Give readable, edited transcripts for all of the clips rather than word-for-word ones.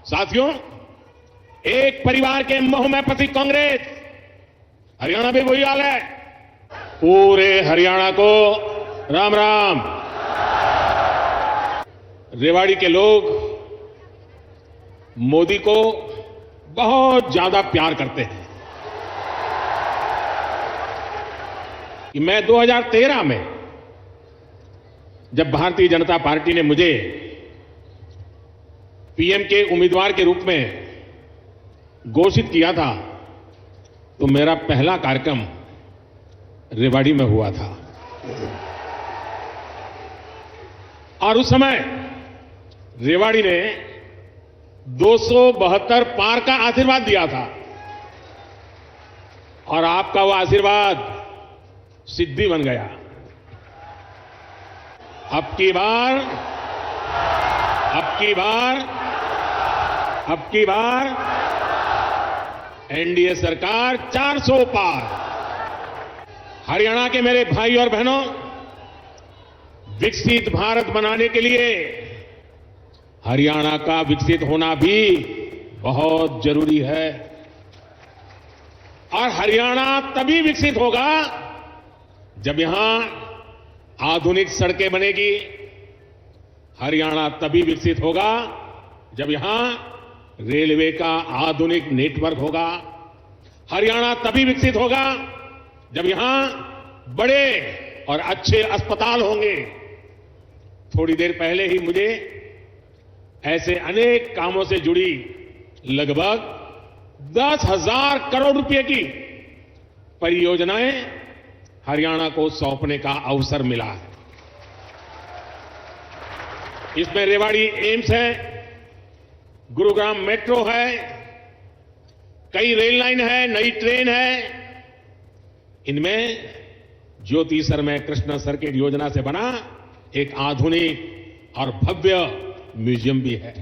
साथियों, एक परिवार के मोह में फंसी कांग्रेस, हरियाणा भी वही हाल है। पूरे हरियाणा को राम राम। रेवाड़ी के लोग मोदी को बहुत ज्यादा प्यार करते हैं। कि मैं 2013 में जब भारतीय जनता पार्टी ने मुझे पीएम के उम्मीदवार के रूप में घोषित किया था, तो मेरा पहला कार्यक्रम रेवाड़ी में हुआ था। और उस समय रेवाड़ी ने 272 पार का आशीर्वाद दिया था। और आपका वो आशीर्वाद सिद्धि बन गया। अब की बार एनडीए सरकार 400 पार। हरियाणा के मेरे भाई और बहनों, विकसित भारत बनाने के लिए हरियाणा का विकसित होना भी बहुत जरूरी है। और हरियाणा तभी विकसित होगा जब यहां आधुनिक सड़कें बनेगी। हरियाणा तभी विकसित होगा जब यहां रेलवे का आधुनिक नेटवर्क होगा। हरियाणा तभी विकसित होगा जब यहां बड़े और अच्छे अस्पताल होंगे। थोड़ी देर पहले ही मुझे ऐसे अनेक कामों से जुड़ी लगभग 10,000 करोड़ रुपए की परियोजनाएं हरियाणा को सौंपने का अवसर मिला है। इसमें रेवाड़ी एम्स है, गुरुग्राम मेट्रो है, कई रेल लाइन है, नई ट्रेन है। इनमें ज्योति सरमय कृष्ण सर्किट योजना से बना एक आधुनिक और भव्य म्यूजियम भी है।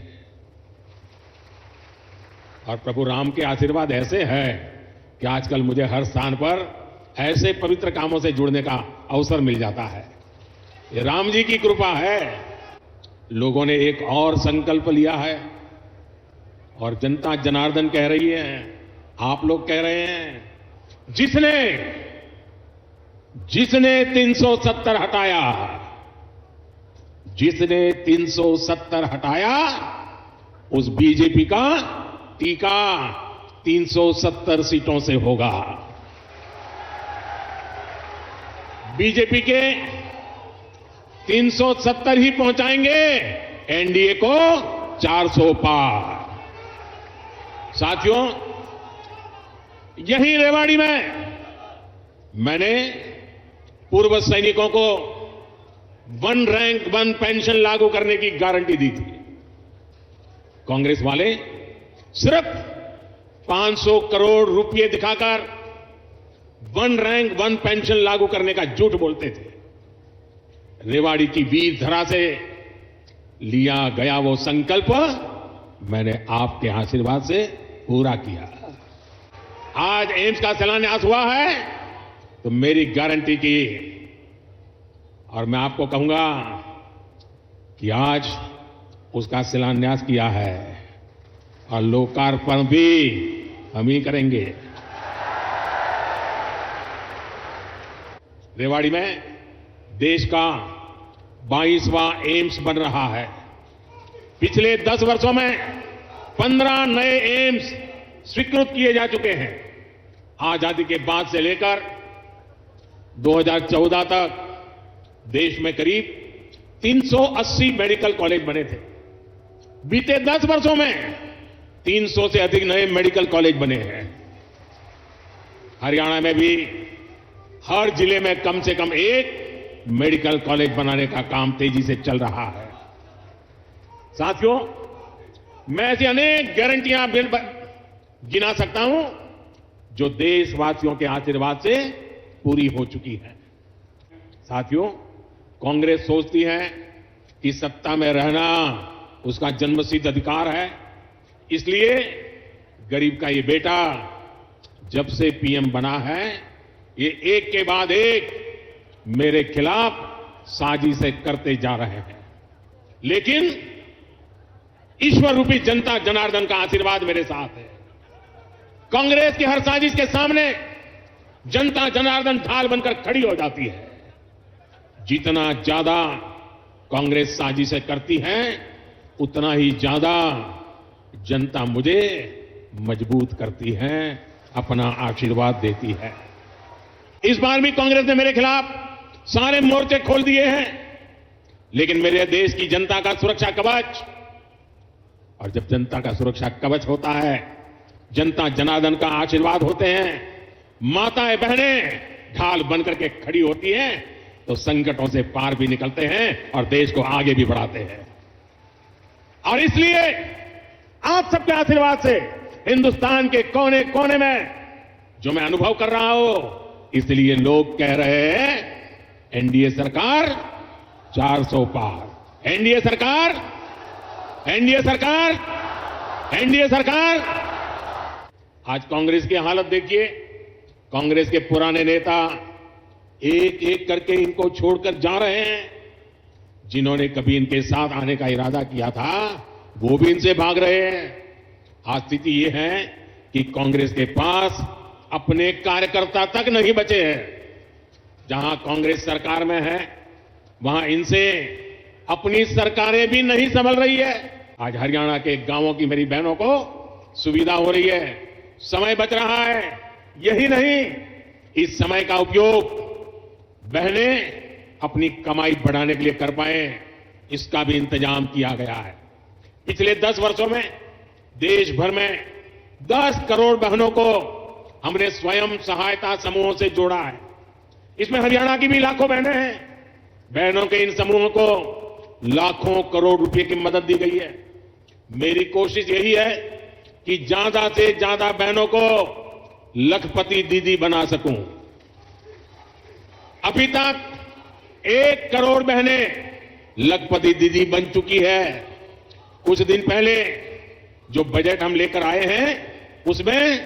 और प्रभु राम के आशीर्वाद ऐसे हैं कि आजकल मुझे हर स्थान पर ऐसे पवित्र कामों से जुड़ने का अवसर मिल जाता है। ये राम जी की कृपा है। लोगों ने एक और संकल्प लिया है और जनता जनार्दन कह रही है, आप लोग कह रहे हैं, जिसने 370 हटाया, जिसने 370 हटाया, उस बीजेपी का टीका 370 सीटों से होगा। बीजेपी के 370 ही पहुंचाएंगे एनडीए को 400 पार। साथियों, यही रेवाड़ी में मैंने पूर्व सैनिकों को 1 रैंक 1 पेंशन लागू करने की गारंटी दी थी। कांग्रेस वाले सिर्फ 500 करोड़ रुपए दिखाकर 1 रैंक 1 पेंशन लागू करने का झूठ बोलते थे। रेवाड़ी की वीर धरा से लिया गया वो संकल्प मैंने आपके आशीर्वाद से पूरा किया। आज एम्स का शिलान्यास हुआ है तो मेरी गारंटी की, और मैं आपको कहूंगा कि आज उसका शिलान्यास किया है और लोकार्पण भी हम ही करेंगे। रेवाड़ी में देश का 22वां एम्स बन रहा है। पिछले 10 वर्षों में 15 नए एम्स स्वीकृत किए जा चुके हैं। आजादी के बाद से लेकर 2014 तक देश में करीब 380 मेडिकल कॉलेज बने थे। बीते 10 वर्षों में 300 से अधिक नए मेडिकल कॉलेज बने हैं। हरियाणा में भी हर जिले में कम से कम एक मेडिकल कॉलेज बनाने का काम तेजी से चल रहा है। साथियों, मैं ऐसी अनेक गारंटियां गिना सकता हूं जो देशवासियों के आशीर्वाद से पूरी हो चुकी है। साथियों, कांग्रेस सोचती है कि सत्ता में रहना उसका जन्मसिद्ध अधिकार है, इसलिए गरीब का ये बेटा जब से पीएम बना है, ये एक के बाद एक मेरे खिलाफ साजिशें करते जा रहे हैं। लेकिन ईश्वर रूपी जनता जनार्दन का आशीर्वाद मेरे साथ है। कांग्रेस की हर साजिश के सामने जनता जनार्दन ढाल बनकर खड़ी हो जाती है। जितना ज्यादा कांग्रेस साजिशें करती है, उतना ही ज्यादा जनता मुझे मजबूत करती है, अपना आशीर्वाद देती है। इस बार भी कांग्रेस ने मेरे खिलाफ सारे मोर्चे खोल दिए हैं, लेकिन मेरे देश की जनता का सुरक्षा कवच, और जब जनता का सुरक्षा कवच होता है, जनता जनार्दन का आशीर्वाद होते हैं, माताएं बहनें ढाल बनकर के खड़ी होती हैं, तो संकटों से पार भी निकलते हैं और देश को आगे भी बढ़ाते हैं। और इसलिए आप सबके आशीर्वाद से हिंदुस्तान के कोने कोने में जो मैं अनुभव कर रहा हूं, इसलिए लोग कह रहे हैं एनडीए सरकार 400 पार, एनडीए सरकार, एनडीए सरकार, एनडीए सरकार। आज कांग्रेस की हालत देखिए। कांग्रेस के पुराने नेता एक एक करके इनको छोड़कर जा रहे हैं। जिन्होंने कभी इनके साथ आने का इरादा किया था, वो भी इनसे भाग रहे हैं। आज स्थिति ये है कि कांग्रेस के पास अपने कार्यकर्ता तक नहीं बचे हैं। जहां कांग्रेस सरकार में है, वहां इनसे अपनी सरकारें भी नहीं संभल रही है। आज हरियाणा के गांवों की मेरी बहनों को सुविधा हो रही है, समय बच रहा है। यही नहीं, इस समय का उपयोग बहनें अपनी कमाई बढ़ाने के लिए कर पाए, इसका भी इंतजाम किया गया है। पिछले 10 वर्षों में देश भर में 10 करोड़ बहनों को हमने स्वयं सहायता समूहों से जोड़ा है। इसमें हरियाणा की भी लाखों बहनें हैं। बहनों के इन समूहों को लाखों करोड़ रुपए की मदद दी गई है। मेरी कोशिश यही है कि ज्यादा से ज्यादा बहनों को लखपति दीदी बना सकूं। अभी तक 1 करोड़ बहनें लखपति दीदी बन चुकी है। कुछ दिन पहले जो बजट हम लेकर आए हैं, उसमें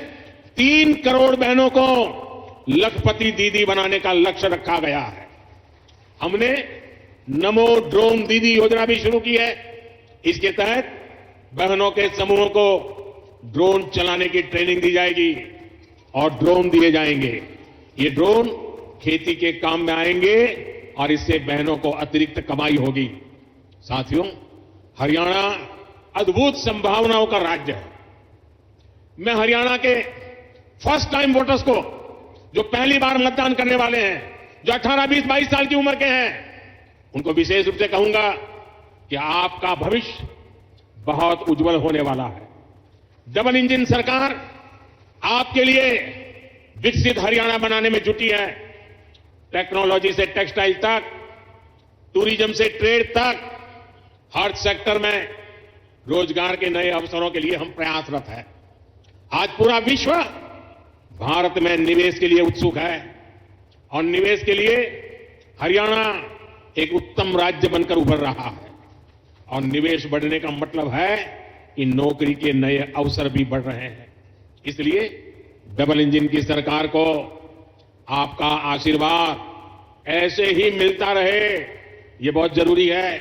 3 करोड़ बहनों को लखपति दीदी बनाने का लक्ष्य रखा गया है। हमने नमो ड्रोन दीदी योजना भी शुरू की है। इसके तहत बहनों के समूहों को ड्रोन चलाने की ट्रेनिंग दी जाएगी और ड्रोन दिए जाएंगे। ये ड्रोन खेती के काम में आएंगे और इससे बहनों को अतिरिक्त कमाई होगी। साथियों, हरियाणा अद्भुत संभावनाओं का राज्य है। मैं हरियाणा के फर्स्ट टाइम वोटर्स को, जो पहली बार मतदान करने वाले हैं, जो 18, 20, 22 साल की उम्र के हैं, उनको विशेष रूप से कहूंगा कि आपका भविष्य बहुत उज्जवल होने वाला है। डबल इंजन सरकार आपके लिए विकसित हरियाणा बनाने में जुटी है। टेक्नोलॉजी से टेक्सटाइल तक, टूरिज्म से ट्रेड तक, हर सेक्टर में रोजगार के नए अवसरों के लिए हम प्रयासरत हैं। आज पूरा विश्व भारत में निवेश के लिए उत्सुक है और निवेश के लिए हरियाणा एक उत्तम राज्य बनकर उभर रहा है। और निवेश बढ़ने का मतलब है कि नौकरी के नए अवसर भी बढ़ रहे हैं। इसलिए डबल इंजन की सरकार को आपका आशीर्वाद ऐसे ही मिलता रहे, ये बहुत जरूरी है।